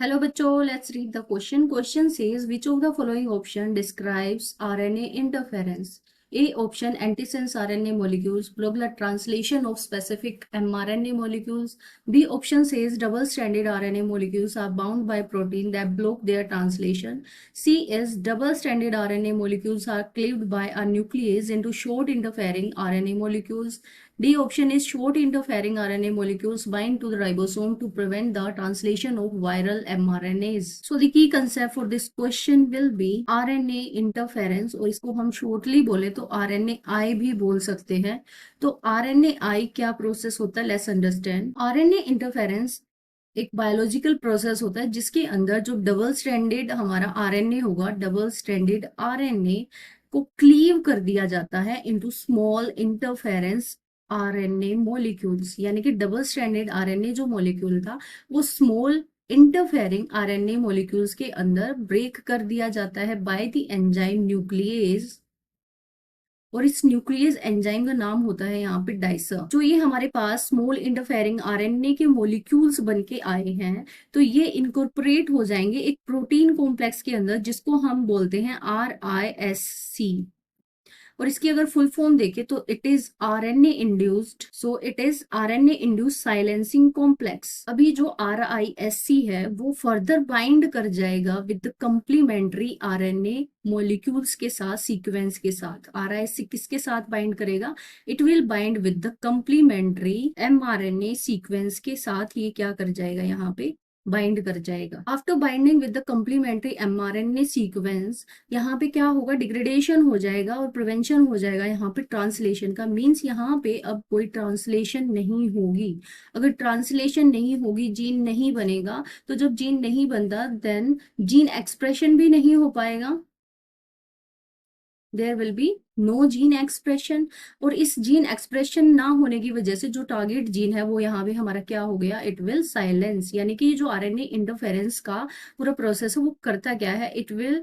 Hello बच्चों, let's read the question. Question says which of the following option describes RNA interference? A option antisense RNA molecules block the translation of specific mRNA molecules. B option says double-stranded RNA molecules are bound by protein that block their translation. C is double-stranded RNA molecules are cleaved by a nuclease into short interfering RNA molecules. D option is short interfering RNA molecules bind to the ribosome to prevent the translation of viral mRNAs. So the key concept for this question will be RNA interference, और इसको हम shortly बोले तो RNAi भी बोल सकते हैं. तो RNAi क्या प्रोसेस होता है, लेट्स अंडरस्टैंड. RNA इंटरफेरेंस एक बायोलॉजिकल प्रोसेस होता है जिसके अंदर जो डबल स्ट्रैंडेड हमारा आरएनए होगा, डबल स्ट्रैंडेड आरएनए को क्लीव कर दिया जाता है into small interference RNA molecules. यानी कि डबल स्ट्रैंडेड आरएनए जो मॉलिक्यूल था वो स्मॉल इंटरफेरिंग आरएनए मॉलिक्यूल्स के अंदर ब्रेक कर दिया जाता है बाय द एंजाइम न्यूक्लियेज. और इस न्यूक्लियस एंजाइम का नाम होता है यहाँ पे डाइसर. जो ये हमारे पास स्मॉल इंटरफेरिंग आरएनए के मॉलिक्यूल्स बन के आए हैं, तो ये इनकॉर्पोरेट हो जाएंगे एक प्रोटीन कॉम्प्लेक्स के अंदर जिसको हम बोलते हैं RISC. और इसकी अगर फुल फॉर्म देखें तो it is RNA induced, so it is RNA induced silencing complex. अभी जो RISC है वो फर्दर बाइंड कर जाएगा with the complementary RNA molecules के साथ, सीक्वेंस के साथ. RISC किसके साथ बाइंड करेगा? It will bind with the complementary mRNA sequence के साथ. ये क्या कर जाएगा, यहाँ पे बाइंड कर जाएगा. After binding with the complementary mRNA sequence, यहाँ पे क्या होगा, डिग्रेडेशन हो जाएगा और प्रिवेंशन हो जाएगा यहाँ पे ट्रांसलेशन का. मीन्स यहाँ पे अब कोई ट्रांसलेशन नहीं होगी. अगर ट्रांसलेशन नहीं होगी, जीन नहीं बनेगा, तो जब जीन नहीं बनता देन जीन एक्सप्रेशन भी नहीं हो पाएगा. There will be no gene expression. और इस जीन एक्सप्रेशन ना होने की वजह से जो टारगेट जीन है वो यहाँ पे हमारा क्या हो गया, इट विल साइलेंस. यानी कि जो आरएनए इंटरफेरेंस का पूरा प्रोसेस है वो करता क्या है, it will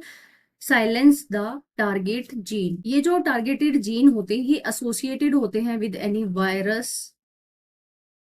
silence the target gene. ये जो टारगेटेड जीन होते हैं ये एसोसिएटेड होते हैं विद एनी वायरस.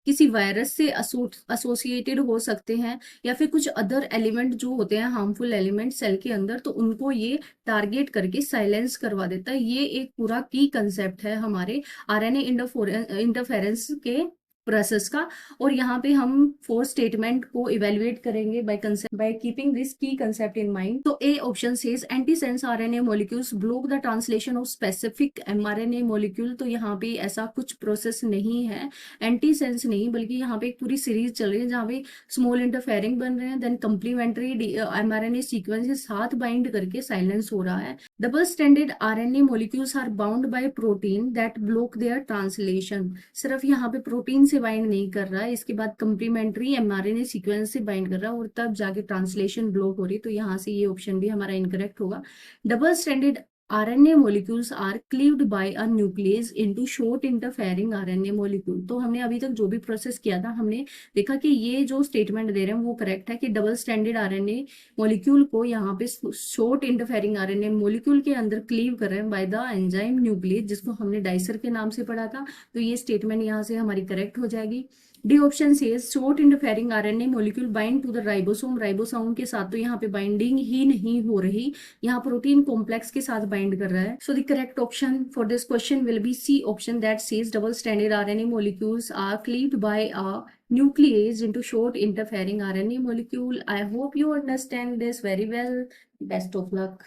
किसी वायरस से एसोसिएटेड हो सकते हैं या फिर कुछ अदर एलिमेंट जो होते हैं हार्मफुल एलिमेंट सेल के अंदर, तो उनको ये टारगेट करके साइलेंस करवा देता है. ये एक पूरा की कंसेप्ट है हमारे आरएनए इंटरफेरेंस के प्रोसेस का. और यहाँ पे हम 4 स्टेटमेंट को इवेल्युएट करेंगे बाय कीपिंग दिस की कंसेप्ट इन माइंड. तो A option says antisense RNA molecules block the translation of specific mRNA molecule. तो यहाँ पे ऐसा कुछ प्रोसेस नहीं है, एंटीसेंस नहीं, बल्कि यहाँ पे एक पूरी सीरीज चल रही है जहाँ पे स्मॉल इंटरफेरिंग बन रहे हैं, देन कंप्लीमेंट्री mRNA सीक्वेंस के साथ बाइंड करके साइलेंस हो रहा है. Double stranded RNA molecules are bound by protein that block their translation. सिर्फ यहाँ पे प्रोटीन से बाइंड नहीं कर रहा है, इसके बाद कंप्लीमेंट्री mRNA सीक्वेंस से बाइंड कर रहा है और तब जाके ट्रांसलेशन ब्लॉक हो रही. तो यहाँ से ये ऑप्शन भी हमारा इनकरेक्ट होगा. Double stranded RNA molecules are cleaved by a nuclease into short interfering RNA molecule. तो हमने अभी तक जो भी प्रोसेस किया था हमने देखा कि ये जो स्टेटमेंट दे रहे हैं वो करेक्ट है कि डबल स्टैंडर्ड RNA मॉलिक्यूल को यहाँ पे शॉर्ट इंटरफेरिंग RNA मॉलिक्यूल के अंदर क्लीव कर रहे हैं बाय द एंजाइम न्यूक्लियस, जिसको हमने डाइसर के नाम से पढ़ा था. तो ये स्टेटमेंट यहाँ से हमारी करेक्ट हो जाएगी. डी ऑप्शन से short interfering RNA molecule bind to the ribosome. Ribosome के साथ तो यहाँ पे बाइंडिंग ही नहीं हो रही, यहाँ प्रोटीन कॉम्प्लेक्स के साथ बाइंड कर रहा है. So the correct option for this question will be C option that says double stranded RNA molecules are cleaved by a nuclease into short interfering RNA molecule. I hope you understand this very well. Best of luck.